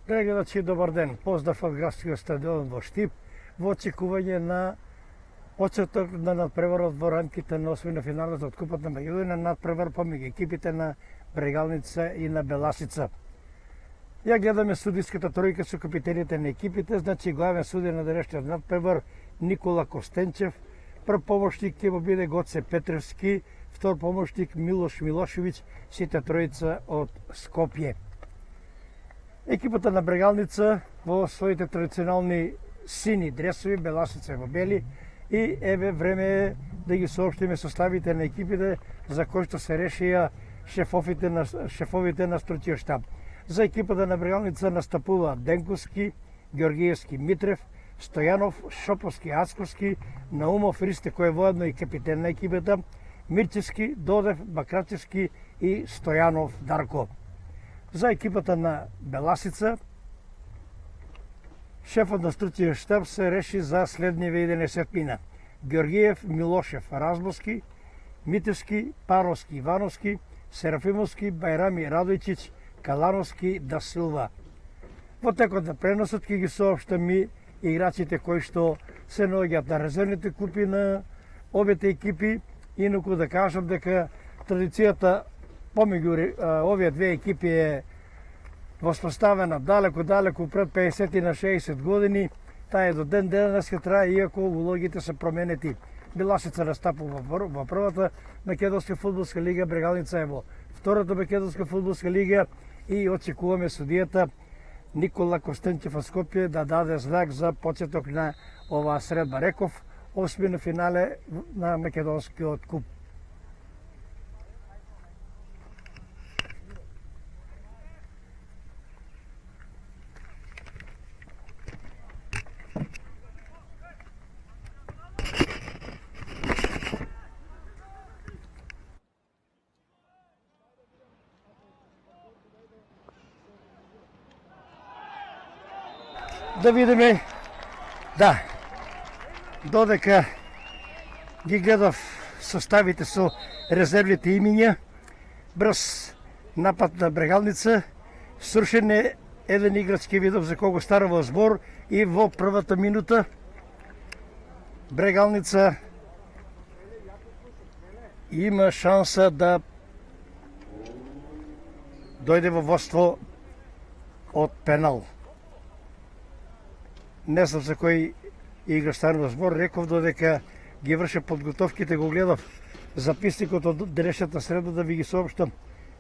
Драги гледачи, добар ден. Поздрав од градскиот стадион во Штип во очекување на почеток на надпреварот во рамките на осмина финалот од Купата на Македонија, надпревар помеѓу екипите на Брегалница и на Беласица. Ја гледаме судиската тројка со капитените на екипите, значи главен судија на денешниот надпревар Никола Костенчев, прв помошник ќе биде Гоце Петревски, втор помошник Милош Милошевиќ, сите тројца од Скопје. Екипата на Брегалница во своите традиционални сини дресови, Беласица во бели, и еве време е да ги соопштиме составите на екипите за кои што се решија шефовите на стручниот штаб. За екипата на Брегалница настапува Денковски, Георгиевски, Митрев, Стојанов, Шоповски, Ацковски, Наумов, Ристе кој е воедно и капитен на екипата, Мирчевски, Додев, Бакрачевски и Стојанов Дарко. За екипата на Беласица, шефот на стручниот штаб се реши за следниве 11 мина: Георгиев, Милошев, Разбовски, Митевски, Паровски, Ивановски, Серафимовски, Бајрами, Радојчиќ, Калановски, Да Силва. Во текот на преносот ќе ги соопштам и играчите кои што се наоѓаат на резервните клупи на обете екипи, инаку да кажам дека традицијата помеѓу овие две екипи е воспоставена далеку пред 50 на 60 години. Таа е до ден денеска трае, иако улогите се променети. Беласица настапува во првата македонска фудбалска лига, Брегалница е во втората македонска фудбалска лига и очекуваме судијата Никола Костенчев од Скопје да даде знак за почеток на оваа средба. Реков, осмина финале на македонскиот куп. Да видиме, да, додека ги гледав составите со резервните имиња, брз напад на Брегалница, срушен е еден играч, ке видов за кого старава збор, и во првата минута Брегалница има шанса да дојде во водство од пенал. Не знам за кој играч станува збор, реков додека ги врше подготовките, го гледав записникот од денешната среда да ви ги соопштам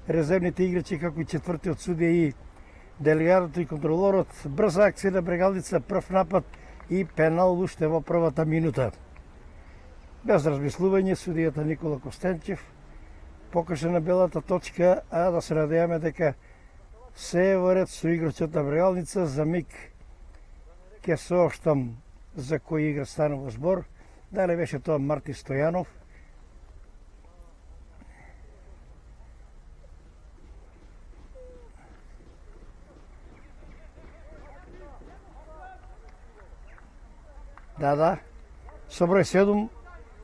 резервните играчи како и четвртиот судија и делегатот и контролорот. Брза акција на Брегалница, прв напад и пенал уште во првата минута. Без размислување судијата Никола Костенчев покаже на белата точка, а да се надеваме дека се е во ред со играчот на Брегалница. За миг ќе соопштам за кој играч станува збор. Дали беше тоа Марти Стојанов? Да. Со број 7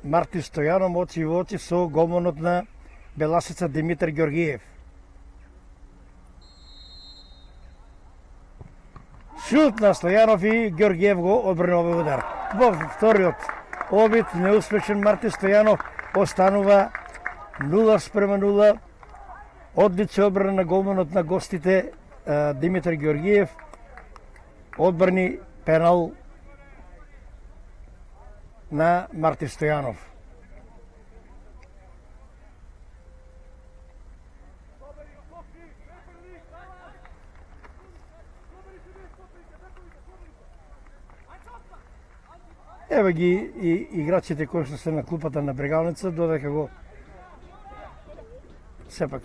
Марти Стојанов очи во очи со голманот на Беласица Димитар Георгиев. Шут на Стојанов и Георгиев го одбрани овој удар. Во вториот обид неуспешен, Марти Стојанов останува 0:0. Одлична одбрана на голманот на гостите Димитар Георгиев. Одбрани пенал на Марти Стојанов. Еве ги и играчите кои што се на клупата на Брегалница, додека го сепак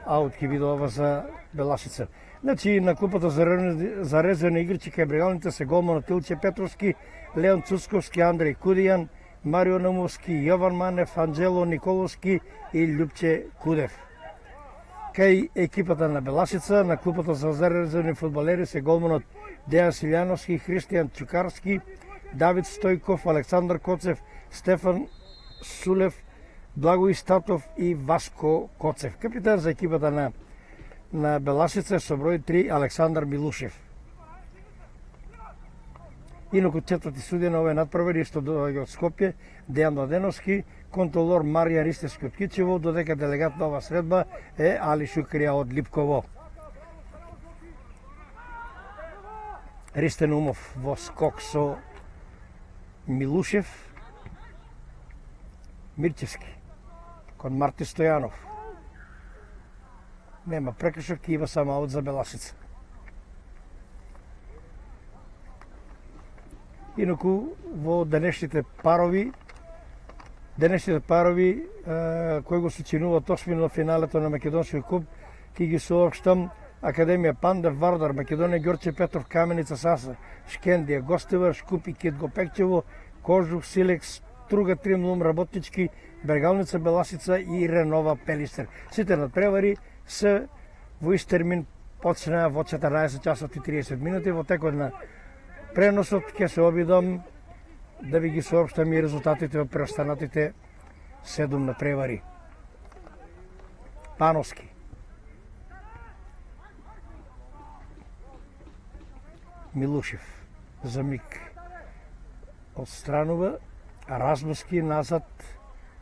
аут ќе биде ова за Беласица. Значи на клупата за резервни играчи кај Брегалница се голманот Илче Петровски, Леон Цусковски, Андреј Кудијан, Марио Наумовски, Јован Манев, Анđело Николовски и Љупче Кудев. Кај екипата на Беласица на клупата за резервни фудбалери се голманот Дејан Силјановски, Христијан Чукарски, Давид Стојков, Александар Коцев, Стефан Сулев, Благој Статов и Васко Коцев. Капитан за екипата на на Беласица со број 3 Александар Милушев. Инаку четврти судија на овој надпревар исто доаѓа од Скопје, Дејан Младеновски, контролор Марија Ристевски од Кичево, додека делегат на оваа средба е Али Шукрија од Липково. Ристен Умов во скок со Милушев, Мирчевски кон Марти Стојанов. Нема прекршок, има само аут за Беласица. Инаку во денешните парови кои го сочинуваат осмина финалето на Македонскиот куп, ќе ги соопштам: Академија Пандев, Вардар, Македонија, Ѓорче Петров, Каменица, Саса, Шкендија, Гостивар, Шкупи, Кит Гопекчево, Кожух, Силекс, Струга, Тримлум, Работнички, Бергалница, Беласица и Ренова, Пелистер. Сите надпревари се во ист термин почнаа во 14 часот и 30 минути. Во текот на преносот ќе се обидам да ви ги соопштам и резултатите од преостанатите 7 надпревари. Пановски. Милушев за миг отстранува, а Размуски назад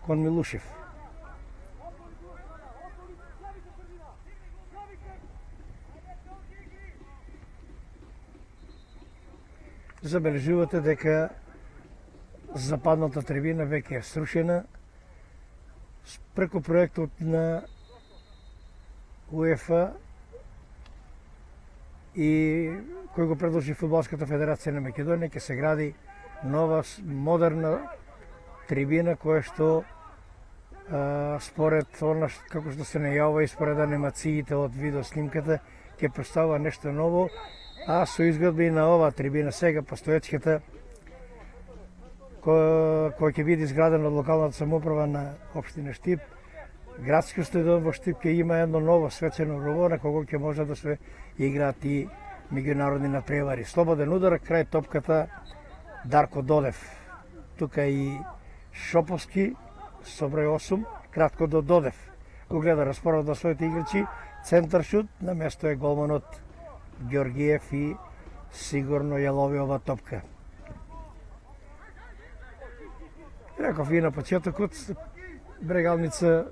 кон Милушев. Забележувате дека западната трибина веќе е срушена преку проектот на УЕФА и кој го предложи Фудбалската федерација на Македонија. Ќе се гради нова модерна трибина која што според она како што се најавува и според анимациите од видеоснимката ќе представува нешто ново, а со изградба и на оваа трибина сега постоечката која ќе биде изградена од локалната самоуправа на општина Штип. Градски стадион во Штип ќе има едно ново свечено рово на кого ќе може да се играат и меѓународни надпревари. Слободен удар крај топката Дарко Додев. Тука и Шоповски со број 8, кратко до Додев. Го гледа распоред на своите играчи, центар шут, на место е голманот Ѓоргиев и сигурно ја лови ова топка. Реков и на почетокот, Брегалница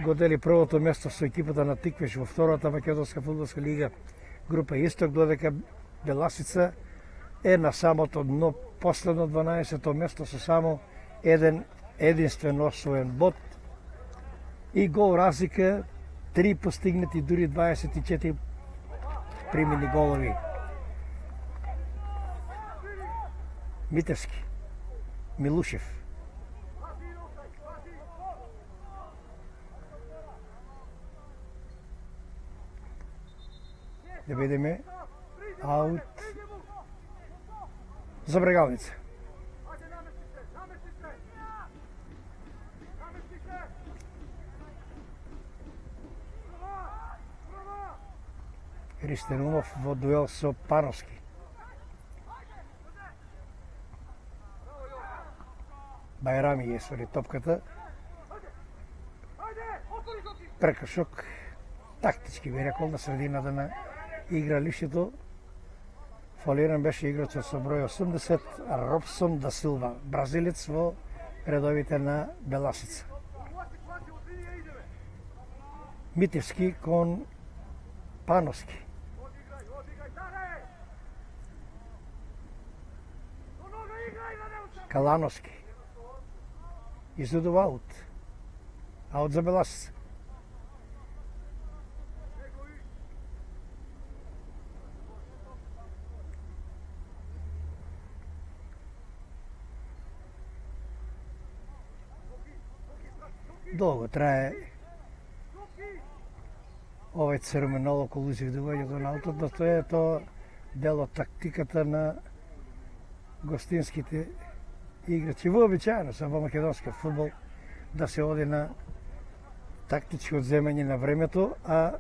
го дели првото место со екипата на Тиквеш во втората македонска фудбалска лига група Исток, додека Беласица е на самото дно, последно 12-то место со само единствен освоен бод и гол разлика, 3 постигнати, дури 24 примени голови. Митевски, Милушев. Да видиме аут за Брегалница. Ристен Умов во дуел со Пановски. Бајрами ја свали топката. Прекршок, тактички би рекол, на средината на игралиштето. Фалиран беше играчот со број 80 Робсон да Силва, бразилец во редовите на Беласица. Митевски кон Пановски. Калановски. Изудува аут. Аут за Беласица. Долго трае овој церемонал околу изведувањето на аутот, но тоа е дел од тактиката на гостинските играчи. Вообичаено се во македонскиот фудбал да се оди на тактичко одземање на времето, а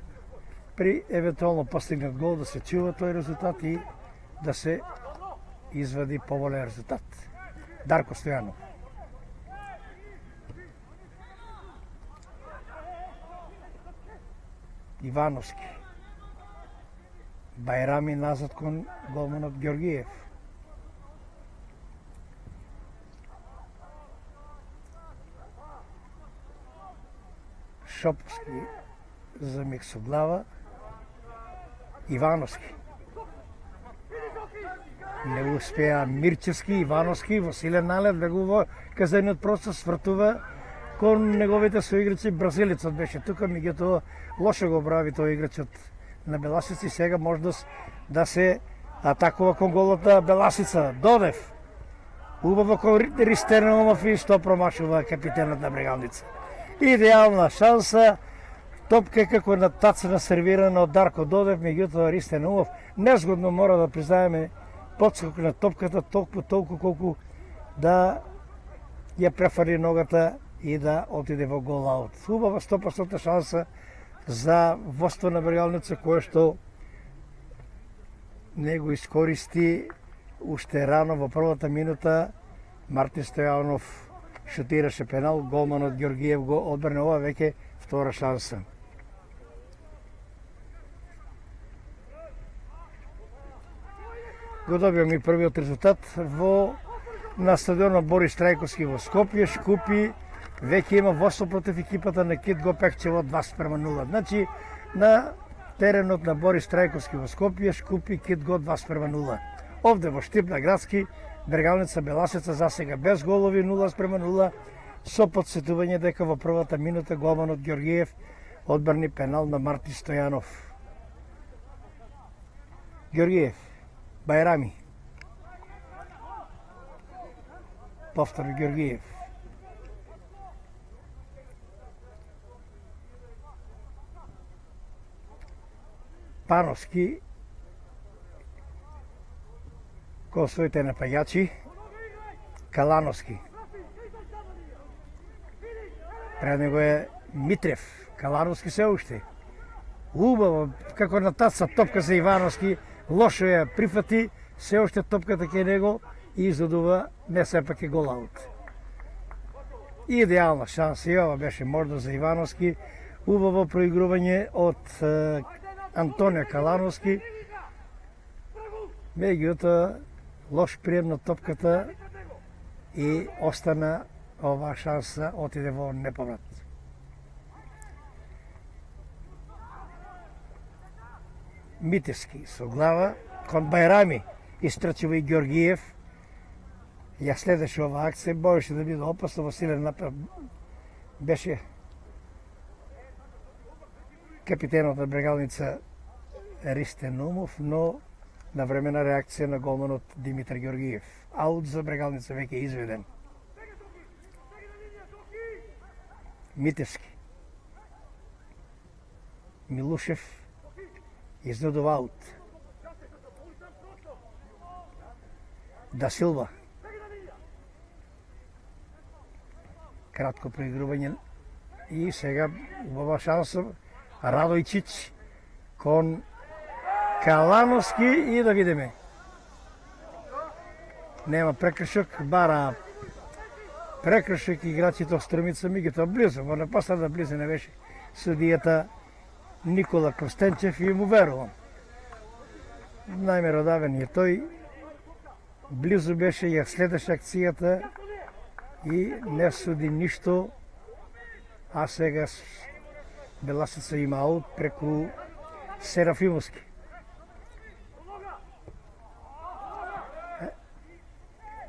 при евентуално постигнат гол да се чува тој резултат и да се извади поволен резултат. Дарко Стојанов. Ивановски. Байрами назад кон голманот Георгиев. Шоповски за миг со глава. Ивановски. Не успеа Мирчевски, Ивановски, Василен Налев, бегува казаниот простор, свртува кон неговите соиграчи. Бразилецот беше тука, меѓутоа лошо го прави тој играчот на Беласици. Сега можност да се атакува кон голот на Беласица. Додев. Убаво кон Ристеномов и што промашува капитенот на Брегалница. Идеална шанса. Топка како на тацна сервирана од Дарко Додев, меѓутоа Ристеномов незгодно мора да признаеме подскок на топката толку колку да ја префарли ногата и да отиде во гол аут. Убава 100% шанса за водство на Брегалница, кое што не го искористи уште рано во првата минута. Мартин Стојанов шутираше пенал, голманот Георгиев го одбране. Ова веќе втора шанса. Го добиваме и првиот резултат на стадионот Борис Трајковски во Скопје. Шкупи веќе има водство против екипата на Кит Гопекчево 2:0. Значи на теренот на Борис Трајковски во Скопје, Шкупи Кит Го 2:0. Овде во Штип на Градски, Брегалница Беласица засега без голови 0:0, со подсетување дека во првата минута голманот Георгиев одбрани пенал на Мартин Стојанов. Георгиев, Байрами. Повтор Георгиев. Пановски кон своите напаѓачи. Калановски. Пред него е Митрев. Калановски се уште. Убаво, како на таца топка за Ивановски, лошо ја прифати, се уште топката ке него и изодува, не сепак е гол аут. Идеална шанса и ова беше можност за Ивановски. Убаво проигрување од Антонио Калановски. Меѓутоа лош прием на топката и остана оваа шанса, отиде во неповрат. Митевски со глава кон Байрами истрчува и Георгиев. Ја следеше оваа акција, боеше да биде опасно. Василен напад беше капитенот на Брегалница Ристеномов, но на времена реакција на голманот Димитар Георгиев. Аут за Брегалница веќе изведен. Митевски. Милушев изнудува аут. Да Силва. Кратко проигрување и сега убава шанса Радојчиќ кон Калановски и да видиме. Нема прекршок, бара прекршок играчите од Струмица, меѓутоа близо, во непосредна близина беше судијата Никола Костенчев и му верувам. Најмеродавен е тој, близо беше, ја следеше акцијата и не суди ништо, а сега Беласица има аут преку Серафимовски.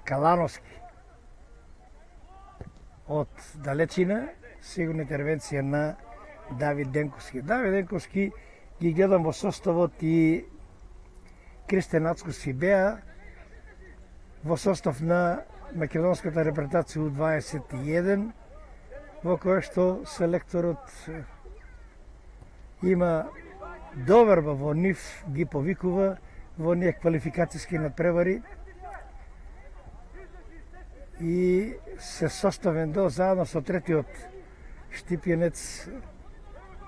Калановски од далечина, сигурна интервенција на Давид Денковски. Давид Денковски ги гледам во составот и Кристен Ацковски беа во состав на македонската репрезентација U21, во која што селекторот има доверба во нив, ги повикува во оние квалификацијски надпревари и се составен до заедно со третиот штипјенец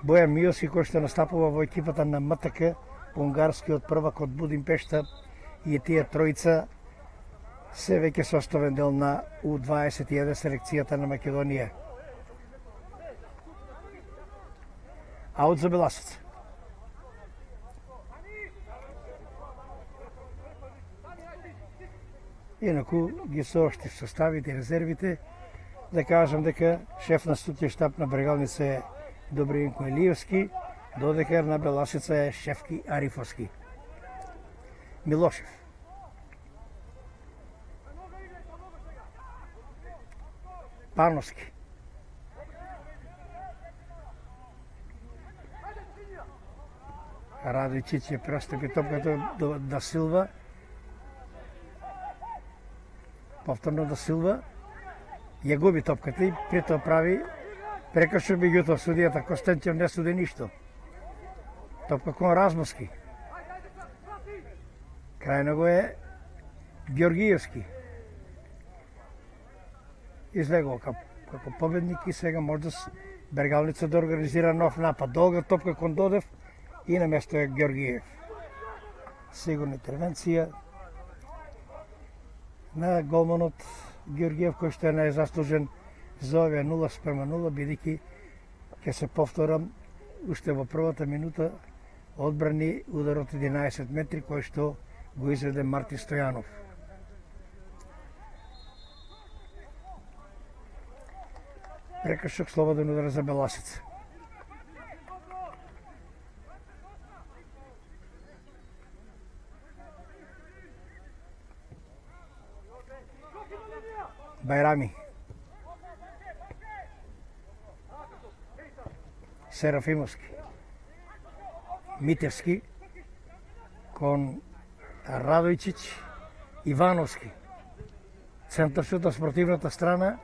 Бојан Миоски, кој што настапува во екипата на МТК, унгарскиот првак од Будимпешта, и тие тројца се веќе составен дел на U21 селекцијата на Македонија. Аут за Беласица. Инаку ги сооштив составите и резервите. Да кажам дека шеф на стотија штаб на Брегалница е Добринко Елиевски, додека на Беласица е Шефки Арифовски. Милошев. Пановски. Радојчиќ ја престапи топката до Да Силва. Повторно Да Силва ја губи топката и при тоа прави прекршок, меѓутоа судијата Костенчев не суди ништо. Топка кон Размовски. Крај него е Георгиевски. Излегува како победник и сега може Бергалница да организира нов напад. Долга топка кон Додев и на место е Георгиев. Сигурна интервенција на голманот Георгиев, кој што е најзаслужен за овие 0:0, бидејќи ќе се повторам уште во првата минута одбрани удар од 11 метри кој што го изведе Марти Стојанов. Прекршок, слободен удар за Беласица. Бајрами. Серафимовски. Митевски кон Радојчиќ, Ивановски. Центаршут од спротивната страна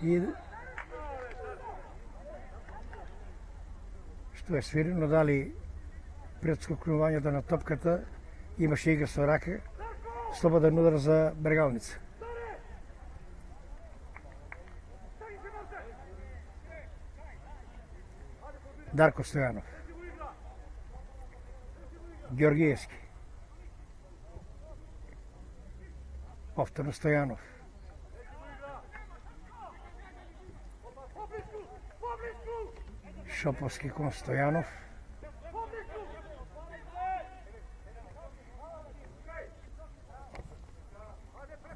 и што е свирено, дали предскокнувањето на топката, имаше игра со рака, слободен удар за Бергалница. Дарко Стојанов. Георгиевски. Повторно Стојанов. Шоповски кон Стојанов.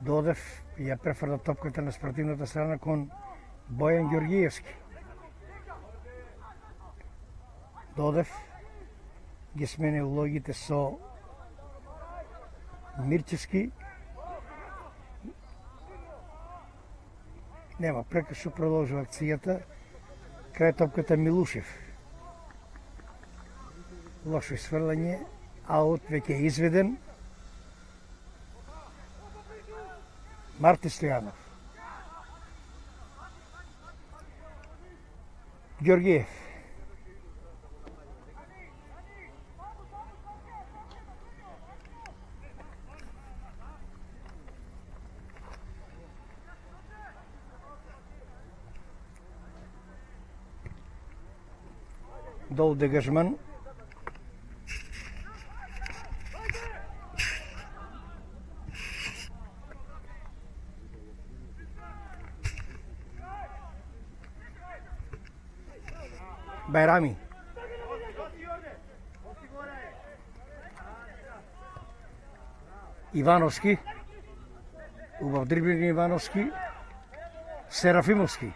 Додев ја префрда топката на спротивната страна кон Бојан Георгиевски. Додев ги смени улогите со Мирчевски. Нема прекршок, продолжува акцијата. Крај топката Милушев. Лошо сврлање, аут веќе е изведен. Марти Стојанов. Георгиев. Дол дегажман. Бајрами. Ивановски. Убав дриблинг Ивановски. Серафимовски.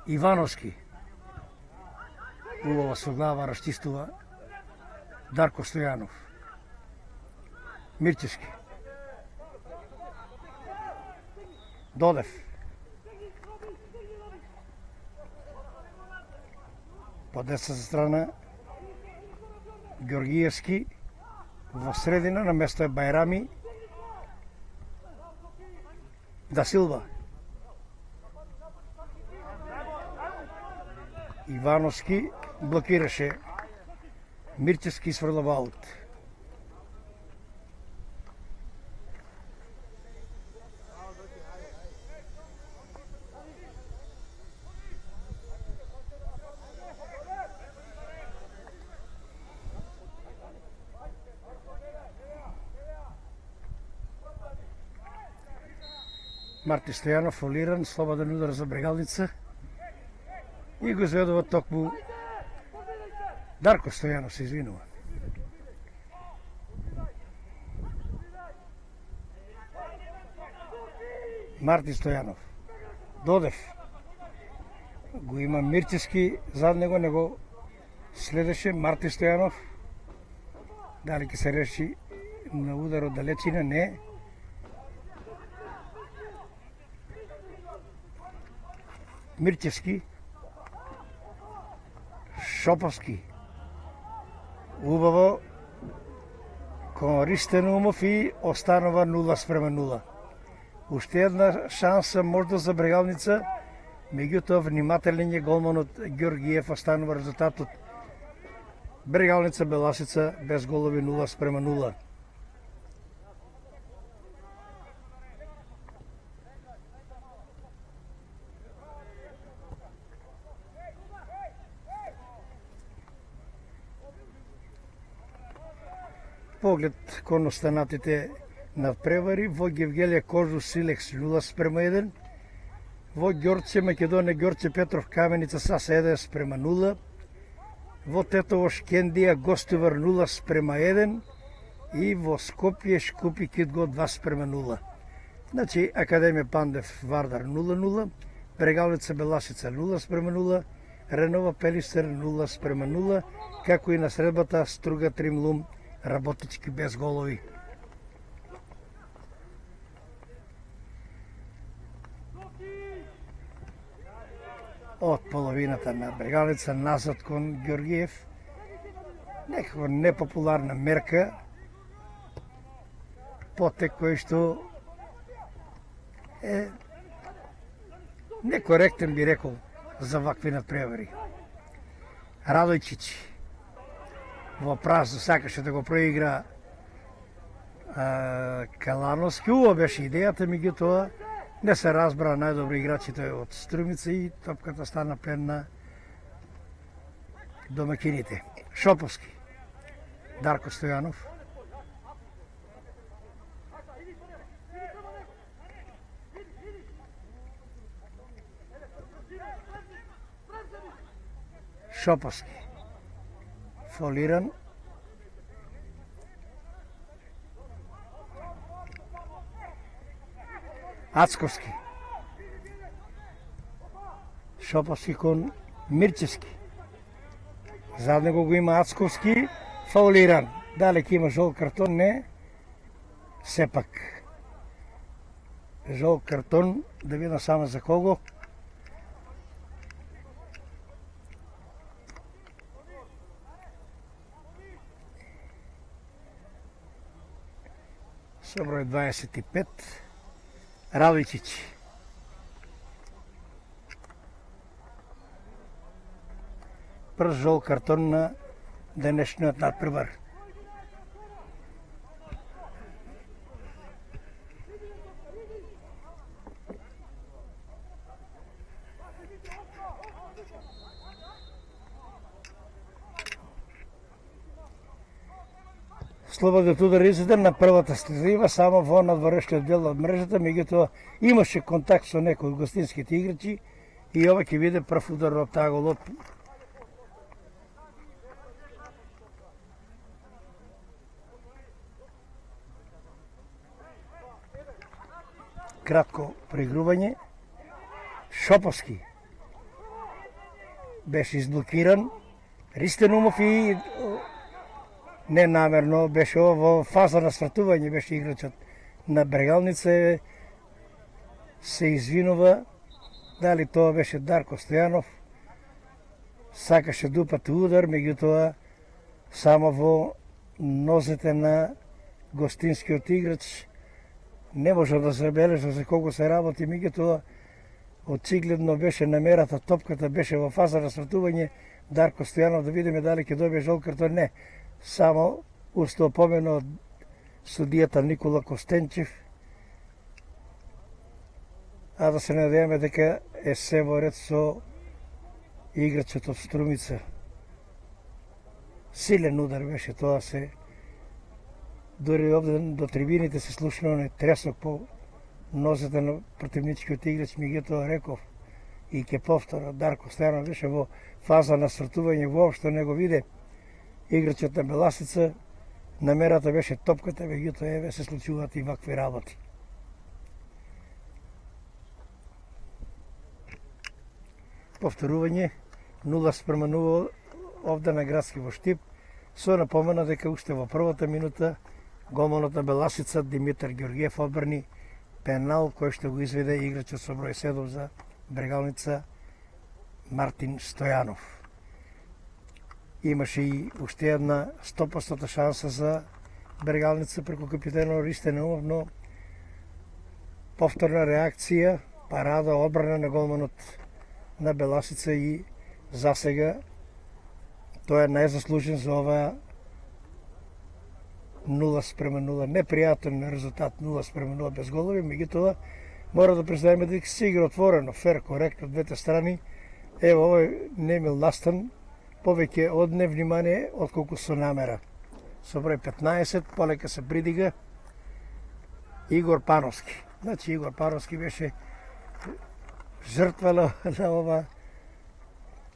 Ивановски. Убава со глава расчистува Дарко Стојанов. Мирчевски. Додев. По десната страна Георгиевски, во средина на место е Бајрами. Да Силва. Ивановски блокираше. Мирчевски сврлава аут. Марти Стојанов фолиран, слободен удар за Брегалница и го изведува токму Дарко Стојанов, се извинува. Марти Стојанов. Додев. Го има Мирчевски зад него следеше Марти Стојанов. Дали ќе се реши на удар од далечина? Не. Мирчевски. Шоповски. Убаво. Користен Умов и останува 0:0. Уште една шанса можда за Брегалница, меѓутоа внимателен е голманот Ѓоргиев, останува резултатот Брегалница Беласица без голови 0:0. Поглед кон останатите надпревари, во Гевгелија Кожу Силекс 0:1, во Ѓорче Македонија Ѓорче Петров Каменица САС 1:0, во Тетово Шкендија Гостивар 0:1 и во Скопје Шкупи Китго 2:0. Значи Академија Пандев Вардар 0:0, Брегалница Беласица 0:0, Ренова Пелистер 0:0, како и на средбата Струга Тримлум работички без голови. Од половината на Брегалница назад кон Ѓоргиев. Некако непопуларна мерка. Потек кој што е некоректен, би рекол, за вакви надпревари. Радојчич во празно сакаше да го проигра Калановски. Убава беше идејата, меѓутоа не се разбра најдобри играчите од Струмица и топката стана плен на домакините. Шоповски, Дарко Стојанов. Шоповски. Фолиран. Ацковски. Шоповски кон Мирчевски. Зад него го има Ацковски. Фаулиран. Дали ќе има жол картон? Не. Сепак. Жол картон. Да видам само за кого. Со број 25. Радојчич. Прв жол картон на денешниот надпревар. Слободниот удар изеден на првата стезива, само во надворешниот дел од мрежата, меѓутоа имаше контакт со некои од гостинските играчи и ова ќе биде прв удар од таа голот. Кратко преигрување. Шоповски беше изблокиран. Ристен Умов и ненамерно беше во фаза на свртување, беше играчот на Брегалница, се извинува. Дали тоа беше Дарко Стојанов, сакаше дупати удар, меѓутоа само во нозете на гостинскиот играч не може да забележа за колку се работи, меѓутоа очигледно беше намерата, топката беше во фаза на свртување. Дарко Стојанов, да видиме дали ќе добие жол картон, не. Само уште опомена од судијата Никола Костенчев, а да се надеваме дека е се во ред со играчот од Струмица. Силен удар беше тоа, се дори овде до трибините се слушна оној тресок по нозете на противничкиот играч, меѓутоа реков и ќе повторам, Дарко Стојанов беше во фаза на свртување, воопшто не го виде играчот на Беласица. Намерата беше топката, меѓутоа еве се случуваат и вакви работи. Повторување 0:0 овде на градски во Штип, со напомена дека уште во првата минута голманот на Беласица Димитар Ѓоргиев одбрани пенал кој што го изведе играчот со број 7 за Брегалница Мартин Стојанов. Имаше и уште една 100% шанса за Брегалница преку капитенот Ристен Наумов, но повторна реакција, парада, одбрана на голманот на Беласица и засега тој е најзаслужен за ова 0:0 непријатен резултат 0:0 без голови, меѓутоа мора да признаеме дека се игра отворено, фер, коректно од двете страни. Ево овој Немил Настан повеќе од невнимание отколку со намера. Со број 15 полека се придига Игор Пановски. Значи Игор Пановски беше жртва на ова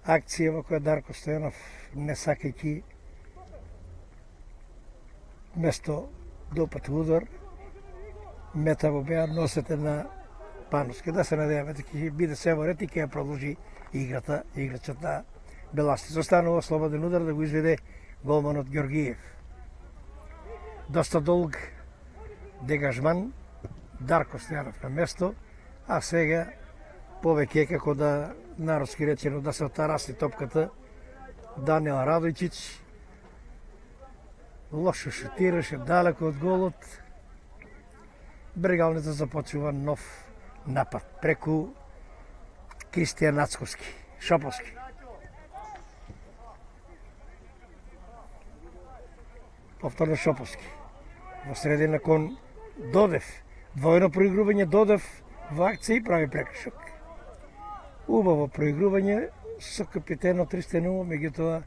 акција во која Дарко Стојанов не сакајќи место да упати удар, мета во беа носете на Пановски. Да се надеваме дека ќе биде се во ред и ќе ја продолжи играта, играчот на Беласица. Останува слободен удар да го изведе голманот Ѓоргиев. Доста долг дегажман, Дарко Стојанов на место, а сега повеќе како да народски речено да се отараси топката Даниел Радојчиќ. Лошо шутираше далеко од голот. Брегалница започува нов напад преку Кристијан Нацковски, Шоповски. Повторно Шоповски. Во средина кон Додев. Двојно проигрување Додев во акција и прави прекршок. Убаво проигрување со капитенот Ристен Наумов, меѓутоа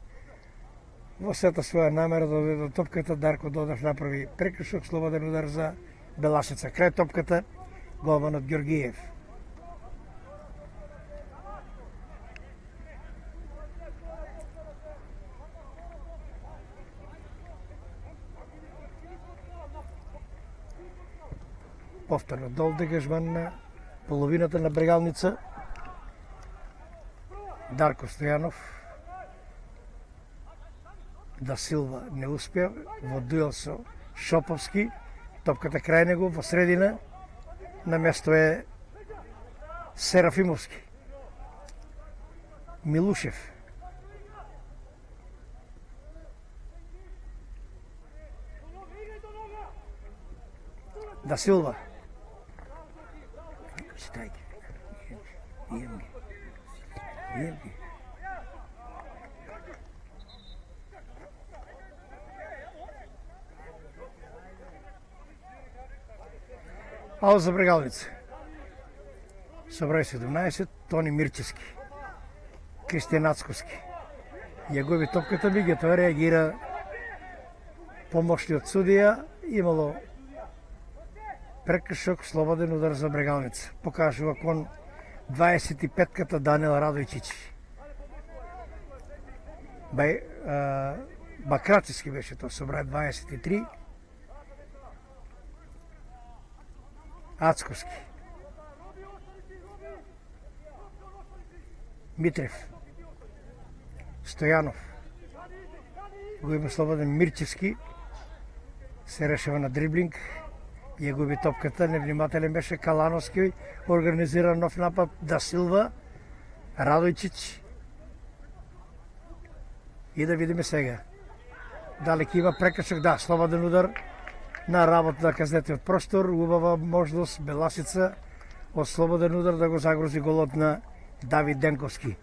во сета своја намера да дојде до топката, Дарко Додев направи прекршок, слободен удар за Беласица. Крај топката, голманот Ѓоргиев. Повторно дол дегажман на половината на Брегалница. Дарко Стојанов. Да Силва не успеа во дуел со Шоповски. Топката крај него во средина. На место е Серафимовски. Милушев. Да Силва. Читај ги. Ием ги. Аут за Брегалница. Со број 17 Тони Мирчевски. Кристијан Нацковски. Ја губи топката, меѓутоа реагира помошниот судија. Имало прекршок, слободен удар за Брегалница. Покажува кон 25-ката Даниел Радојчиќ. Бакратиски беше тоа со број 23. Ацковски. Митрев. Стојанов. Го има слободен Мирчевски. Се решава на дриблинг. Ја губи топката, невнимателен беше Калановски, организира нов напад Да Силва, Радојчиќ. И да видиме сега. Дали ќе има прекршок? Да, слободен удар на работа на казнетиот простор, убава можност Беласица од слободен удар да го загрози голот на Давид Денковски.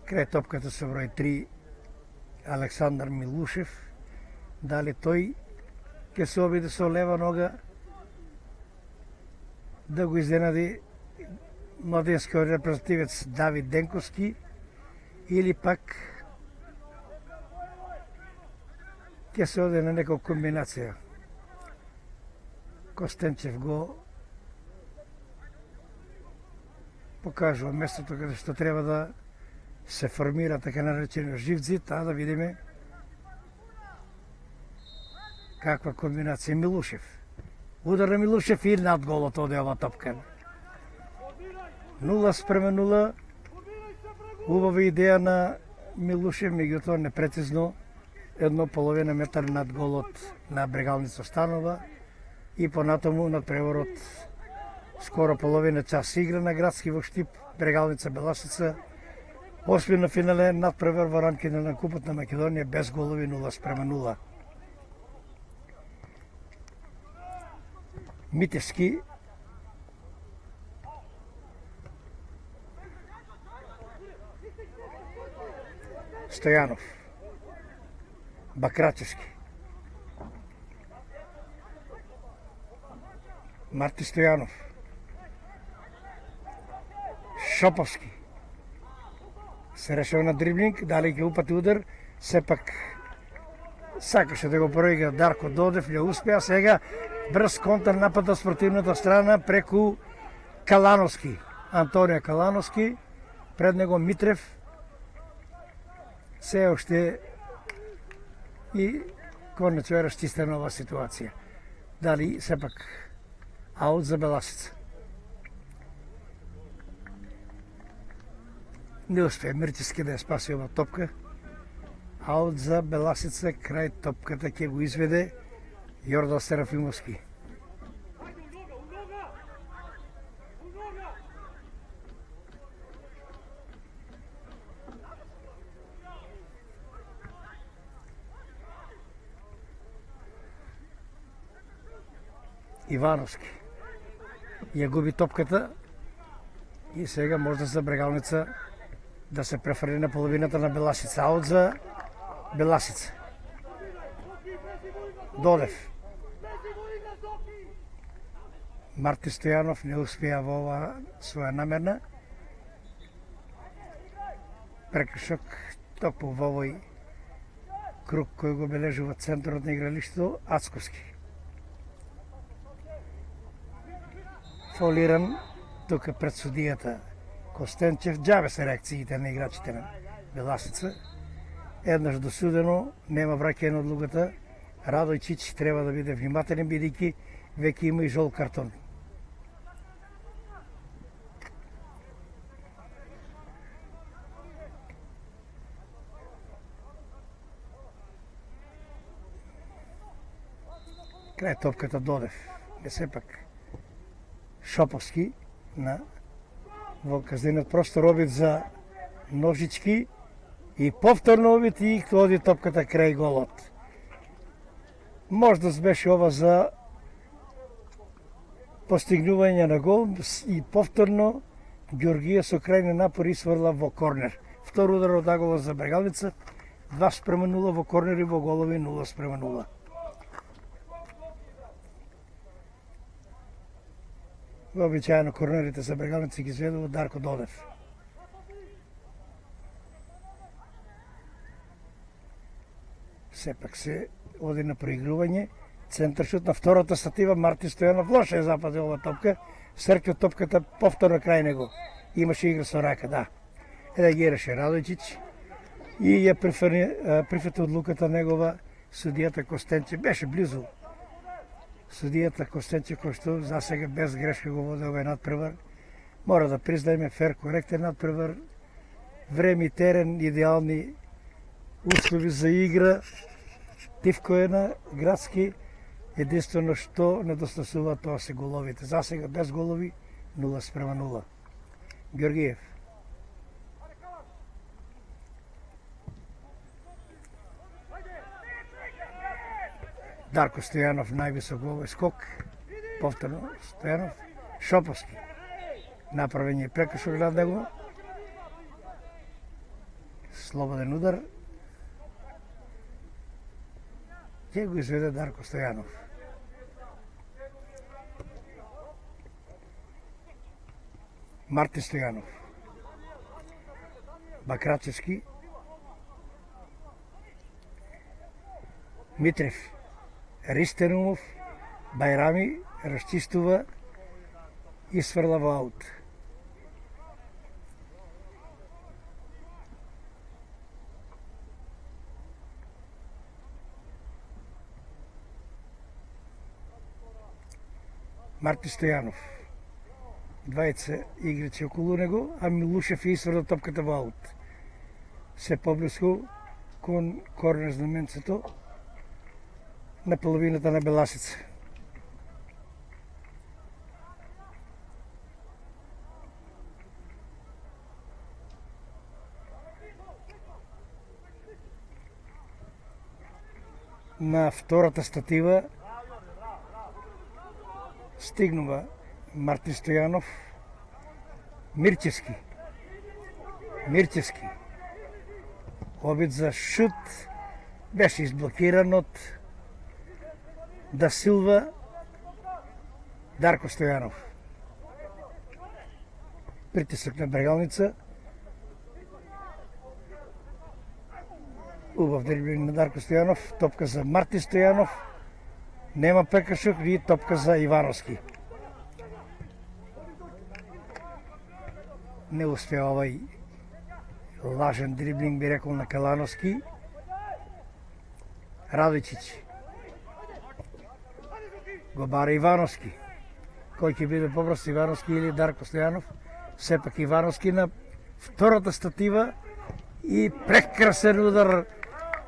Крај топката со број 3 Александар Милушев. Дали тој ќе се обиде со лева нога да го изненади младенскиот репрезентативец Давид Денковски или пак ќе се оде на некоја комбинација. Костенчев го покажува местото каде што треба да се формира така наречено жив зид, а да видиме каква комбинација. Милушев. Удар на Милушев и над голот оде ова топка. 0:0. Убава идеја на Милушев, меѓутоа непрецизно, 1,5 метар над голот на Брегалница станува и понатаму над преворот скоро половина час игра на градски во Штип, Брегалница Беласица. Осмина финале надпревар во рамките на Купот на Македонија без голови 0:0. Митевски Стојанов, Бакрачевски, Марти Стојанов, Шоповски. Се решава на дриблинг, дали ќе упати удар, сепак сакаше да го проигра Дарко Додев, не успеа. Сега брз контр напад од спортивната страна преку Калановски. Антонио Калановски, пред него Митрев. Се уште и конечено е расчистена ова ситуација. Дали сепак аут за Беласица. Не успее Мирчевски да ја спаси ова топка. Аут за Беласица, крај топката ќе го изведе Јордан Серафимовски. Ивановски ја губи топката и сега може за Брегалница да се префрли на половината на Беласица. Аут за Беласица. Додев. Марти Стојанов не успеа во ова своја намерна. Прекршок токму во овој круг кој го бележува центарот на игралиштето. Ацковски. Фаулиран тука пред судијата Костенчев. Џабе се реакциите на играчите на Беласица. Еднаш досудено, нема враќање на одлугата. Радојчич треба да биде внимателен, бидејќи веќе има и жол картон. Крај топката Додев. Е сепак Шоповски во казнениот простор обид за Ножички и повторно обид и оди топката крај голот. Можда беше ова за постигнување на гол и повторно Ѓоргија со крајни напори сврла во корнер. Втор удар од аголот за Брегалница, 2:0 во корнер и во голови 0:0. Вообичаено корнерите за Брегалница ги изведува Дарко Додев. Сепак се оди на проигрување. Центаршут на втората статива, Марти Стојанов лоше е запазил ова топка. Срки од топката повторно крај него. Имаше игра со рака, да. Еда ги реше Радојчич и ја прифати одлуката негова судијата Костенче. Беше близу судијата Костенче, кој што за сега без грешка го води овој надпревар. Мора да признаеме фер, коректен надпревар. Време и терен, идеални услови за игра. Тивко е на градски. Единствено што недостасува, тоа се головите. За сега без голови 0:0. Ѓоргиев. Дарко Стојанов највисок во овој скок. Повторно Стојанов. Шоповски. Направен е прекршок над него. Слободен удар. Ќе го изведе Дарко Стојанов. Марти Стојанов. Бакрачевски. Митрев. Ристенумов, Бајрами, разчистува и сврла во аут. Марти Стојанов. Двајца играчи околу него, а Милушев ја сврла топката во аут. Се поблиску кон корнер знаменцето на половината на Беласица. На втората статива стигнува Марти Стојанов. Мирчевски. Обид за шут беше изблокиран од Да Силва. Дарко Стојанов. Притисок на брегалница. Убав дриблинг на Дарко Стојанов. Топка за Марти Стојанов. Нема прекршок и топка за Ивановски. Не успеа овај лажен дриблинг, би рекол, на Калановски. Радојчич го бара Ивановски. Кој ќе биде побрз, Ивановски или Дарко Стојанов? Сепак Ивановски на втората статива и прекрасен удар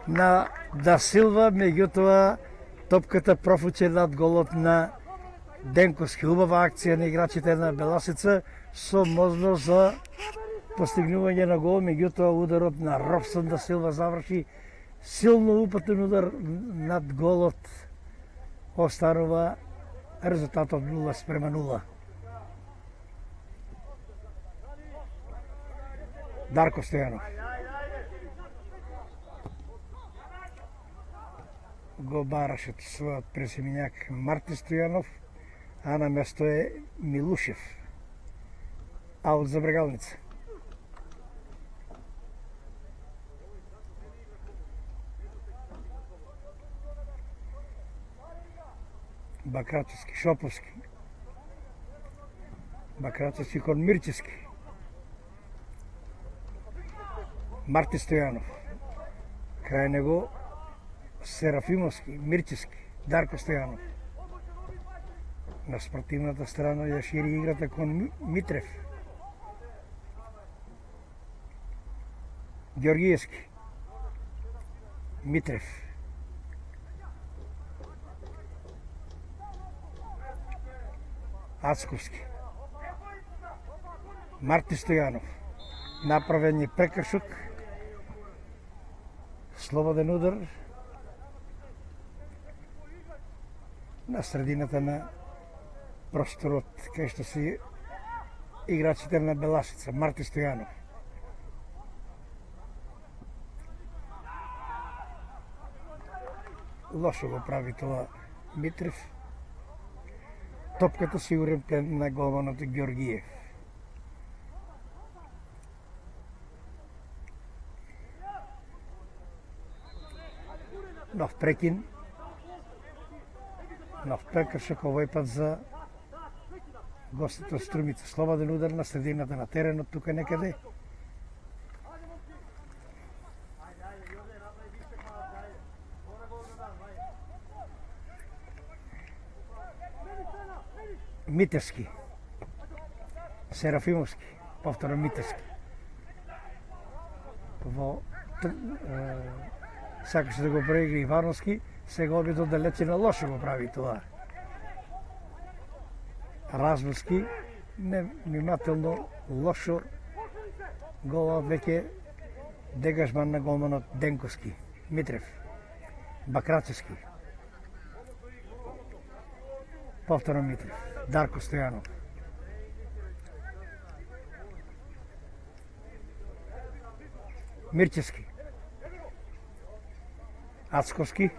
на Да Силва, меѓутоа топката профуче над голот на Денковски. Убава акција на играчите на Беласица со можност за постигнување на гол, меѓутоа ударот на Робсон Да Силва заврши силно упатен удар над голот. Останува резултатот 0:0. Дарко Стојанов го бараше својот пресемињак Марти Стојанов, а на место е Милушев. Аут за брегалница. Бакрачевски, Шоповски. Бакрачевски кон Мирчевски. Марти Стојанов. Крај него Серафимовски, Мирчевски, Дарко Стојанов. На спротивната страна ја шири играта кон Митрев. Ѓоргиевски. Митрев. Ацковски. Марти Стојанов. Направен е прекршок. Слободен удар на средината на просторот, кај што си играчите на Беласица. Марти Стојанов. Лошо го прави тоа Митрев. Топката сигурен плен на голманот Ѓоргиев. Нов прекин. Нов прекршок, овој пат за гостите од Струмица. Слободен удар на средината на теренот, тука некаде. Митевски. Серафимовски. Повторно Митевски. Сакаше да го проигра Ивановски, сега обид од далечина лошо го прави тоа. Размовски, невнимателно, лошо голот, веќе дегажман на голманот Денковски. Митрев. Бакрачевски. Повторно Митрев. Дарко Стојанов. Мирчевски. Ацковски.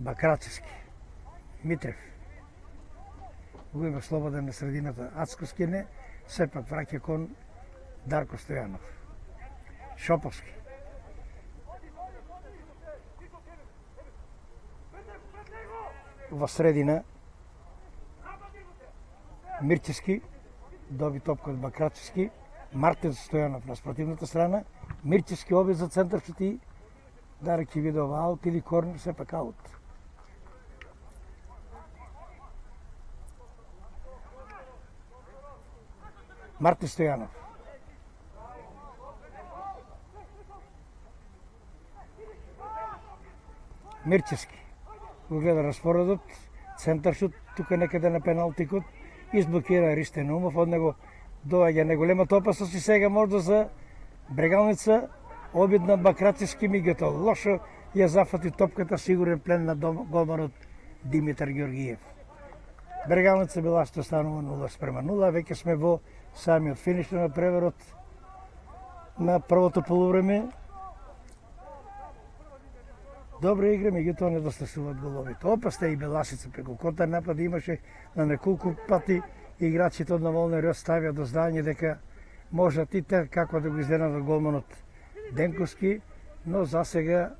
Бакрачевски. Митрев. Го има слободен на средината. Ацковски не, сепак враќа кон Дарко Стојанов. Шоповски. во средина Мирчевски доби топка од Бакрачевски, Мартин Стојанов на спротивната страна, Мирчевски обид за центар шути, дали ќе биде ова аут или корнер, сепак аут. Мартин Стојанов. Мирчевски го гледа распоредот, центар шут, тука некаде на пеналтикот, изблокира Ристен Умов, од него доаѓа неголемата опасност и сега можда за Брегалница обид на Бакрачевски, меѓутоа лошо ја зафати топката, сигурен плен на голманот Димитар Георгиев. Брегалница била што станува 0:0, веќе сме во самиот финиш на преверот на првото полувреме. Добра игра, меѓутоа недостасуваат головите. Опасна и Беласица преку контрнапад имаше на неколку пати играчите од Наволна Риот ставија до знаење дека можат и те како да го изненадат голманот Денковски, но засега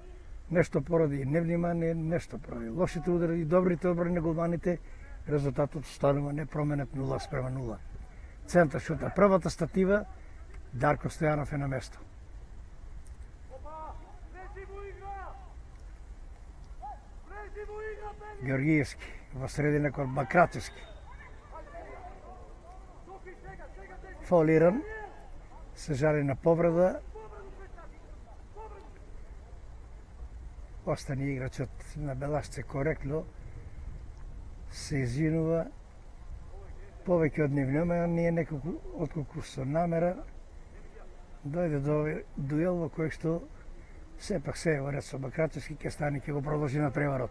нешто поради невнимание, нешто поради лошите удари и добрите одбрани на голманите, резултатот станува непроменет 0:0. Центар шута првата статива, Дарко Стојанов е на место. Георгиевски во средина кон Бакрачевски. Фаулиран, се жали на повреда. Остани играчот на Белашце коректно, се извинува. Повеќе од невнимание, неколку отколку со намера, дојде до дуел во кој што сепак се во ред со Бакрачевски ќе стане, ќе го продолжи на преварот.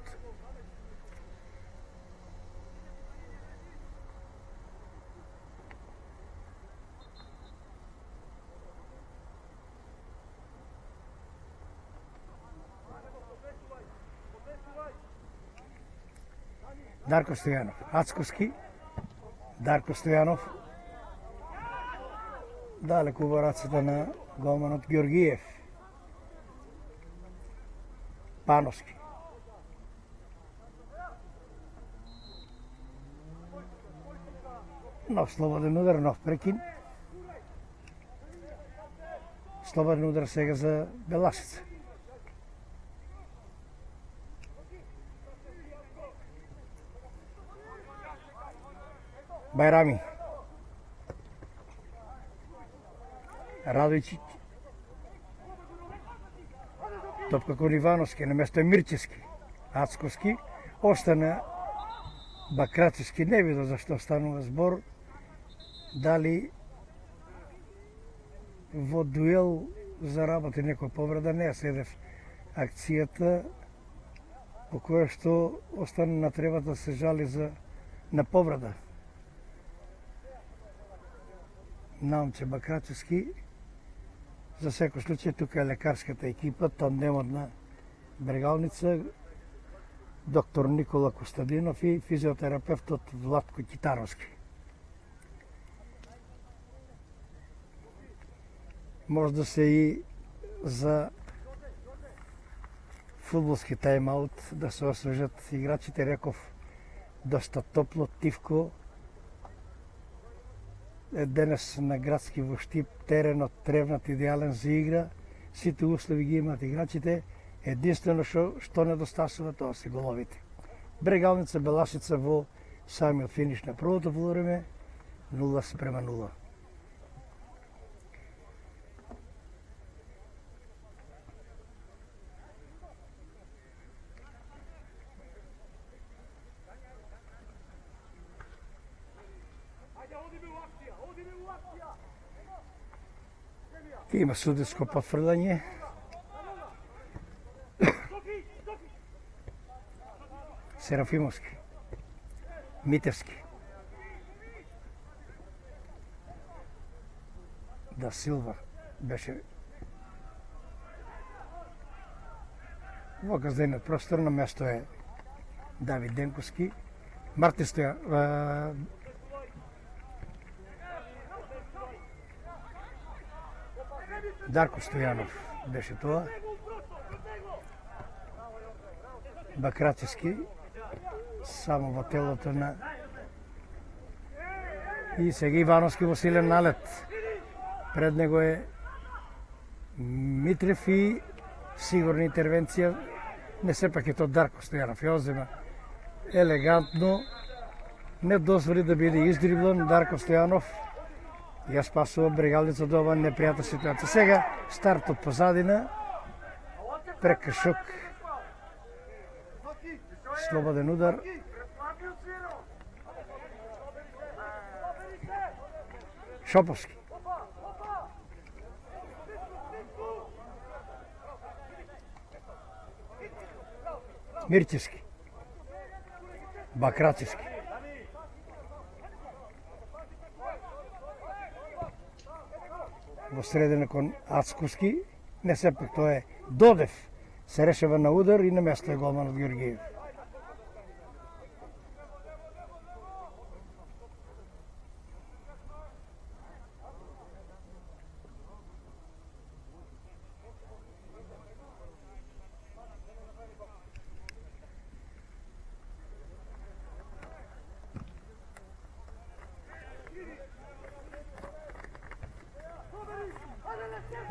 Дарко Стојанов, Ацковски, Дарко Стојанов, далеку во рацете на голманот Георгиев. Пановски. Нов слободен удар, нов прекин. Слободен удар сега за Беласица. Бајрами. Радојчиќ. Топка кон Ивановски, на место е Мирчевски. Ацковски. Остана Бакрачевски, не видо зашто станува збор. Дали во дуел заработи некоја повреда, не ја следев акцијата по која што остана на требата да се жали на повреда. Наумче Бакрачевски, за секој случај тука е лекарската екипа, тандемот на Брегалница, доктор Никола Костадинов и физиотерапевтот Владко Китаровски. Може да се и за фудбалски тайм-аут да се освежат играчите, реков, доста топло, тивко. Денес на градски во Штип, теренот тревнат, идеален за игра, сите услови ги имат играчите, единствено што недостасува тоа се головите. Брегалница Белашица во самиот финиш на првото полувреме 0:0. Има судеско потврдање. Серафимовски, Митевски, Да Силва беше во газдениот простор, на место е Давид Денковски, Мартин Стојанов, Дарко Стојанов беше тоа, Бакрачевски само во телото на и сега Ивановски во силен налет. Пред него е Митрев и сигурна интервенција. Не сепак е то Дарко Стојанов ја озема елегантно, не дозволи да биде издриблан. Дарко Стојанов ја спасува Брегалница од ова непријатна ситуација. Сега старт од позадина, прекршок, слободен удар. Шоповски. Мирчевски. Бакрачевски. Во средина кон Ацковски. Не сепак тоа е Додев. Се решава на удар и на место е голманот Георгиев.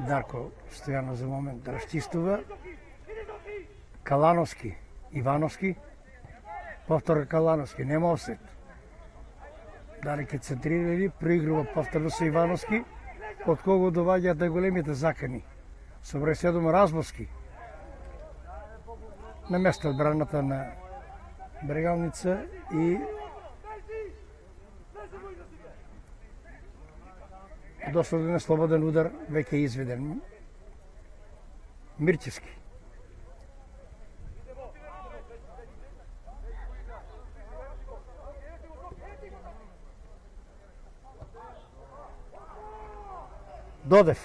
Дарко Стојанов за момент да расчистува. Калановски, Ивановски, повтора Калановски, нема офсет. Дали ке центрирали, проигрува повторно со Ивановски, од кого доваѓаат најголемите закани. Со број 7 Разбовски. На место одбраната на Брегалница и досаден слободен удар веќе изведен. Мирчевски. Додев.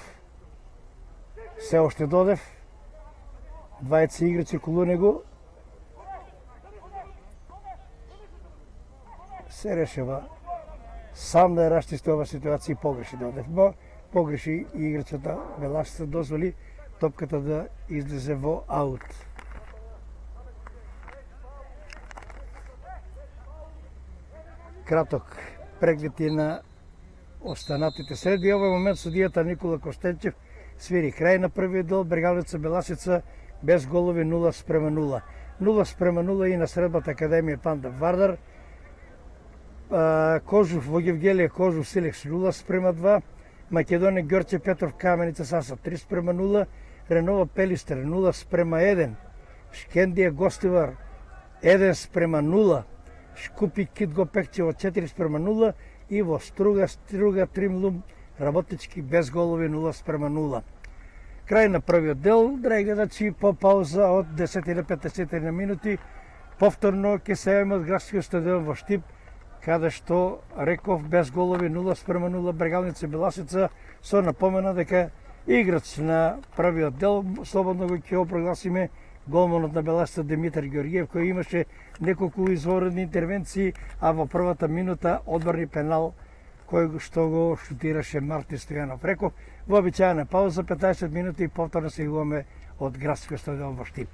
Се уште Додев. Двајца играчи околу него. Се решава сам да ја расчисти ова ситуација и погреши Додев. Но погреши и играчата Белашица дозволи топката да излезе во аут. Краток преглед и на останатите средби. Овој момент судијата Никола Костенчев свири крај на првиот дел. Брегалница Беласица без голови 0:0. 0:0 и на средбата Академија Панда Вардар. Кожув во Гевгелија Кожув Силекс 0:2. Македонија Ѓорче Петров Каменица Саса 3:0. Ренова Пелистер 0:1. Шкендија Гостивар 1:0. Шкупи Кит Гопекчево 4:0 и во Струга Тримлум Работнички без голови 0:0. Крај на првиот дел, драги гледачи, по пауза од 10 до 15 минути, повторно ќе се јавиме од градскиот стадион во Штип, каде што реков без голови 0:0 Брегалница Беласица, со напомена дека играч на првиот дел, слободно го ќе прогласиме голманот на Беласица Димитар Георгиев, кој имаше неколку изворени интервенции, а во првата минута одбрани пенал кој што го шутираше Марти Стојанов. Реков, во обичајна пауза 15 минути и повторно се играме од градскиот стадион во Штип.